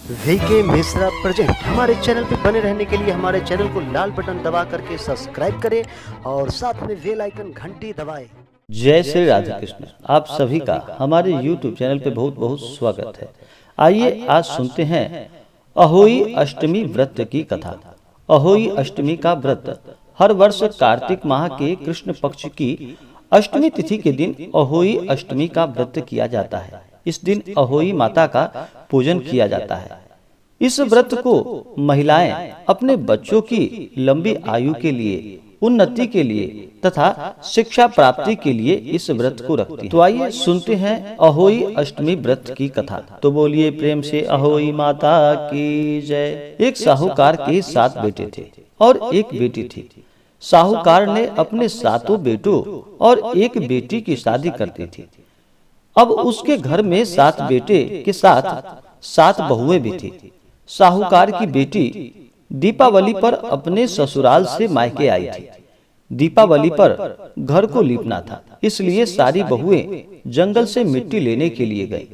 VK Mishra present. हमारे channel पे बने रहने के लिए हमारे चैनल को लाल बटन दबा करके सब्सक्राइब करें और साथ में बेल आइकन घंटी दबाएं। जय श्री राधा कृष्ण। आप सभी का हमारे YouTube चैनल पे बहुत बहुत स्वागत है। आइए आज सुनते हैं अहोई अष्टमी व्रत की कथा। अहोई अष्टमी का व्रत हर वर्ष कार्तिक माह के कृष्ण पक्ष की अष्टमी तिथि के दिन अहोई अष्टमी का व्रत किया जाता है। इस दिन अहोई माता का पूजन किया जाता है। इस व्रत को महिलाएं अपने बच्चों की लंबी आयु के लिए, उन्नति के लिए तथा शिक्षा प्राप्ति के लिए इस व्रत को रखती हैं। तो आइए सुनते हैं अहोई अष्टमी व्रत की कथा। तो बोलिए प्रेम से अहोई माता की जय। एक साहूकार के 7 बेटे थे और एक बेटी थी। साहूकार ने अपने 7 बेटों और एक बेटी की शादी कर दी थी। अब उसके घर में 7 बेटे के साथ 7 बहुएं भी थी। साहूकार की बेटी दीपावली पर अपने ससुराल से मायके आई थी। दीपावली पर घर को लीपना था, इसलिए सारी बहुएं जंगल से मिट्टी लेने के लिए गई।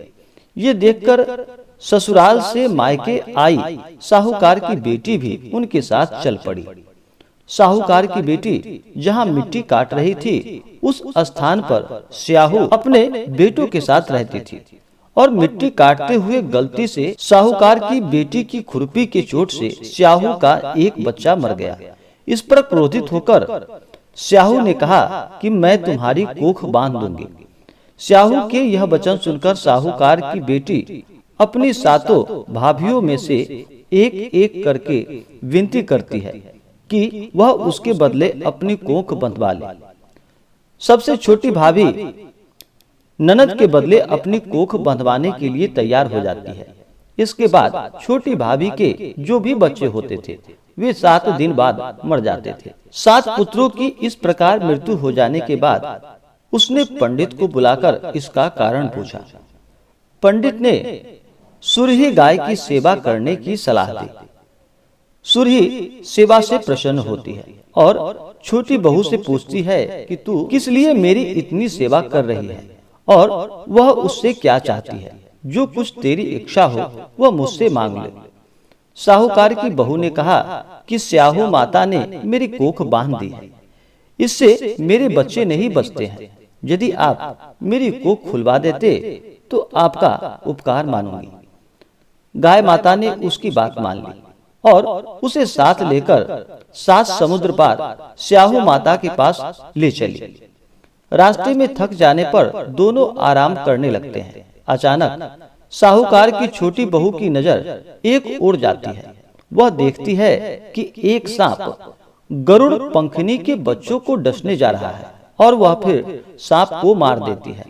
ये देखकर ससुराल से मायके आई साहूकार की बेटी भी उनके साथ चल पड़ी। साहूकार की बेटी जहां मिट्टी काट रही थी, उस स्थान पर स्याहू अपने बेटों के साथ रहती थी और मिट्टी काटते हुए गलती से साहूकार की बेटी की खुरपी के चोट से स्याहू का एक बच्चा मर गया। इस पर क्रोधित होकर स्याहू ने कहा कि मैं तुम्हारी कोख बांध दूंगी। स्याहू के यह वचन सुनकर साहूकार की बेटी अपनी 7 भाभियों में से एक एक करके विनती करती है कि वह उसके बदले अपनी कोख बंधवा ले। सबसे छोटी भाभी ननद के बदले अपनी कोख बंधवाने के लिए तैयार हो जाती है। इसके बाद छोटी भाभी के जो भी बच्चे होते थे वे 7 दिन बाद मर जाते थे। 7 पुत्रों की इस प्रकार मृत्यु हो जाने के बाद उसने पंडित को बुलाकर इसका कारण पूछा। पंडित ने सुरही गाय की सेवा करने की सलाह दी। सुरही सेवा से प्रसन्न होती है और छोटी बहू से पूछती है कि तू किस लिए मेरी इतनी सेवा कर रही है और वह उससे क्या चाहती है। जो कुछ तेरी इच्छा हो वह मुझसे मांग ले। साहूकार की बहू ने कहा कि स्याहू माता ने मेरी कोख बांध दी है, इससे मेरे बच्चे नहीं बचते हैं। यदि आप मेरी कोख खुलवा देते तो आपका उपकार मानूंगी। गाय माता ने उसकी बात मान ली और उसे साथ लेकर 7 समुद्र पार स्याहू माता के पास ले चली। रास्ते में थक जाने पर दोनों आराम करने लगते हैं। अचानक साहूकार की छोटी बहू की नजर एक ओर जाती है। वह देखती है कि एक सांप गरुड़ पंखनी के बच्चों को डसने जा रहा है और वह फिर सांप को मार देती है।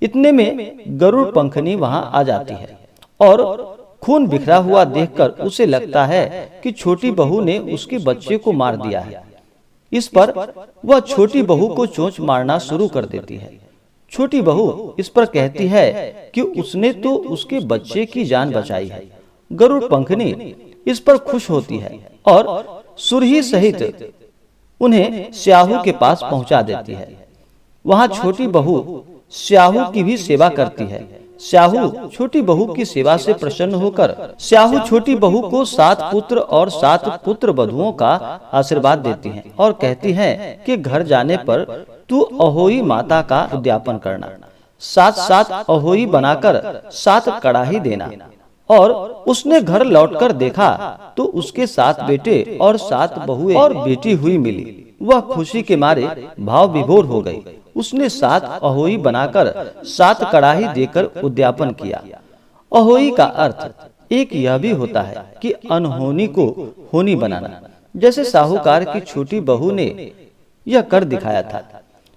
इतने में गरुड़ पंखनी वहां आ जाती है और खून बिखरा हुआ देखकर उसे लगता है कि छोटी बहू ने उसके बच्चे को मार दिया है। इस पर वह छोटी बहू को चोंच मारना शुरू कर देती है। छोटी बहू इस पर कहती है कि उसने तो उसके बच्चे की जान बचाई है। गरुड़ पंखनी इस पर खुश होती है और सुरही सहित उन्हें स्याहू के पास पहुंचा देती है। वहां छोटी बहू स्याहू की भी सेवा करती है। स्याहू छोटी बहू की सेवा से प्रसन्न होकर स्याहू छोटी बहू को 7 पुत्र और 7 पुत्र वधुओं का आशीर्वाद देती हैं और कहती हैं कि घर जाने पर तू अहोई माता का उद्यापन करना। 7 अहोई बनाकर 7 कड़ाही देना। और उसने घर लौटकर देखा तो उसके 7 बेटे और 7 बहुएं और बेटी हुई मिली। वह खुशी के मारे भाव विभोर हो गई। उसने 7 अहोई बनाकर 7 कड़ाही देकर उद्यापन किया। अहोई का अर्थ एक यह भी होता है कि अनहोनी को होनी बनाना, जैसे साहूकार की छोटी बहू ने यह कर दिखाया था।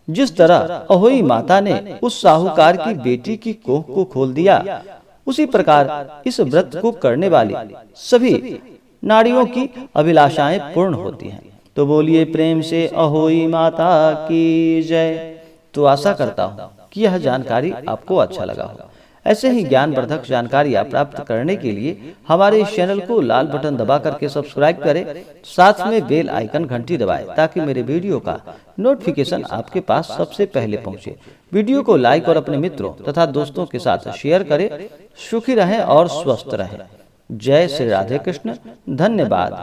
जिस तरह अहोई माता ने उस साहूकार की बेटी की कोख को खोल दिया, उसी प्रकार इस व्रत को करने वाली सभी नारियों की अभिलाषाएं पूर्ण होती हैं। तो बोलिए प्रेम से अहोई माता की जय। तो आशा करता हूँ कि यह जानकारी आपको अच्छा लगा होगा। ऐसे ही ज्ञानवर्धक जानकारियाँ प्राप्त करने के लिए हमारे इस चैनल को लाल बटन दबा करके सब्सक्राइब करें, साथ में बेल आइकन घंटी दबाएं ताकि मेरे वीडियो का नोटिफिकेशन आपके पास सबसे पहले पहुंचे। वीडियो को लाइक और अपने मित्रों तथा दोस्तों के साथ शेयर करें। सुखी रहें और स्वस्थ रहें। जय श्री राधे कृष्ण। धन्यवाद।